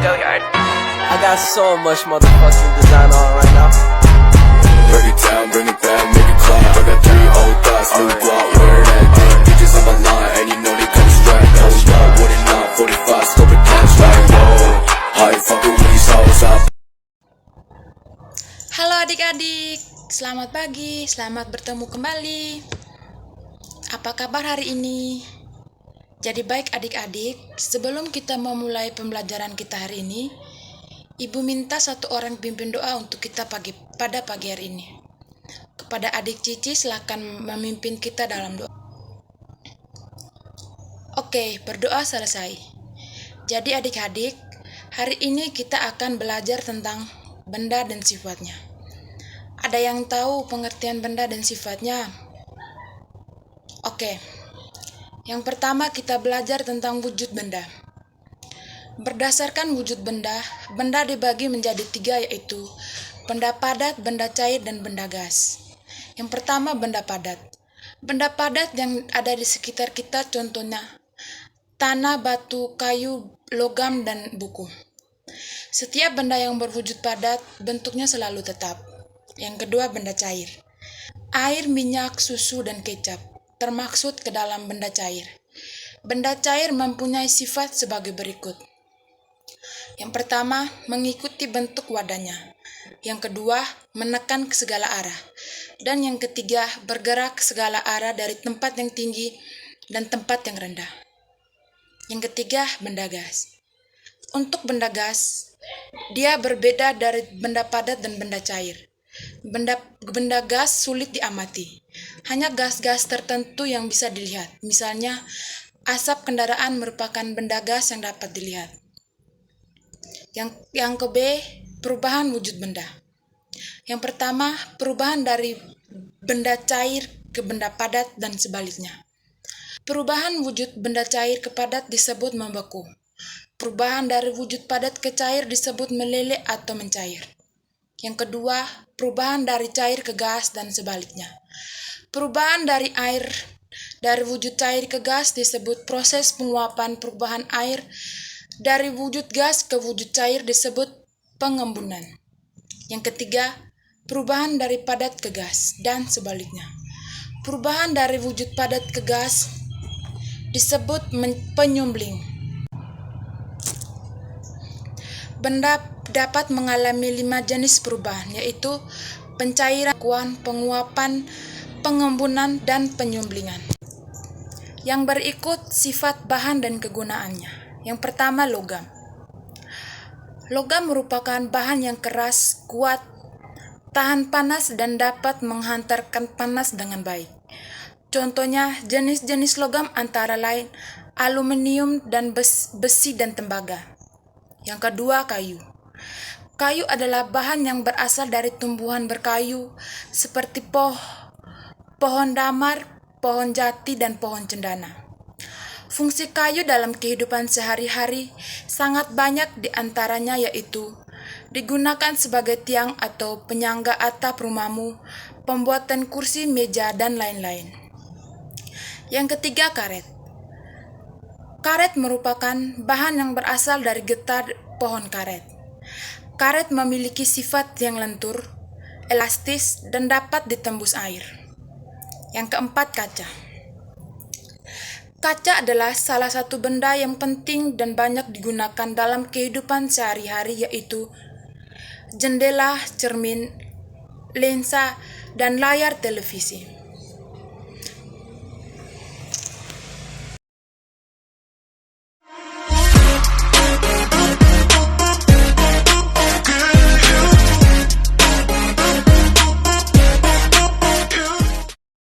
Go yard. I got so much motherfucking design on right now. Break it down, bring it back, make it clap. I got 3 old thoughts, new guap, wear that thing. Bitches on my line, and you know they come straight. Hold up, what it not, 45, scope it cash like whoa. How you fucking with these hoes up? Halo adik-adik, selamat pagi, selamat bertemu kembali. Apa kabar hari ini? Jadi baik adik-adik, sebelum kita memulai pembelajaran kita hari ini, Ibu minta satu orang pimpin doa untuk kita pada pagi hari ini. Kepada adik Cici, silakan memimpin kita dalam doa. Oke, berdoa selesai. Jadi adik-adik, hari ini kita akan belajar tentang benda dan sifatnya. Ada yang tahu pengertian benda dan sifatnya? Oke. Yang pertama kita belajar tentang wujud benda. Berdasarkan wujud benda, benda dibagi menjadi 3 yaitu benda padat, benda cair, dan benda gas. Yang pertama benda padat. Benda padat yang ada di sekitar kita contohnya tanah, batu, kayu, logam, dan buku. Setiap benda yang berwujud padat bentuknya selalu tetap. Yang kedua benda cair. Air, minyak, susu, dan kecap termaksud ke dalam benda cair. Benda cair mempunyai sifat sebagai berikut. Yang pertama, mengikuti bentuk wadahnya. Yang kedua, menekan ke segala arah. Dan yang ketiga, bergerak ke segala arah dari tempat yang tinggi dan tempat yang rendah. Yang ketiga, benda gas. Untuk benda gas, dia berbeda dari benda padat dan benda cair. Benda gas sulit diamati. Hanya gas-gas tertentu yang bisa dilihat. Misalnya, asap kendaraan merupakan benda gas yang dapat dilihat. Yang ke B, perubahan wujud benda. Yang pertama, perubahan dari benda cair ke benda padat dan sebaliknya. Perubahan wujud benda cair ke padat disebut membeku. Perubahan dari wujud padat ke cair disebut meleleh atau mencair. Yang kedua, perubahan dari cair ke gas dan sebaliknya. Perubahan dari wujud cair ke gas disebut proses penguapan. Perubahan air dari wujud gas ke wujud cair disebut pengembunan. Yang ketiga, perubahan dari padat ke gas dan sebaliknya. Perubahan dari wujud padat ke gas disebut penyumbling. Benda dapat mengalami 5 jenis perubahan, yaitu pencairan, penguapan, pengembunan, dan penyumblingan. Yang berikut sifat bahan dan kegunaannya. Yang pertama, logam. Logam merupakan bahan yang keras, kuat, tahan panas, dan dapat menghantarkan panas dengan baik. Contohnya, jenis-jenis logam antara lain aluminium dan besi dan tembaga. Yang kedua, kayu. Kayu adalah bahan yang berasal dari tumbuhan berkayu seperti pohon damar, pohon jati, dan pohon cendana. Fungsi kayu dalam kehidupan sehari-hari sangat banyak, diantaranya yaitu digunakan sebagai tiang atau penyangga atap rumahmu, pembuatan kursi, meja, dan lain-lain. Yang ketiga, karet. Karet merupakan bahan yang berasal dari getah pohon karet. Karet memiliki sifat yang lentur, elastis, dan dapat ditembus air. Yang keempat, kaca. Kaca adalah salah satu benda yang penting dan banyak digunakan dalam kehidupan sehari-hari, yaitu jendela, cermin, lensa, dan layar televisi.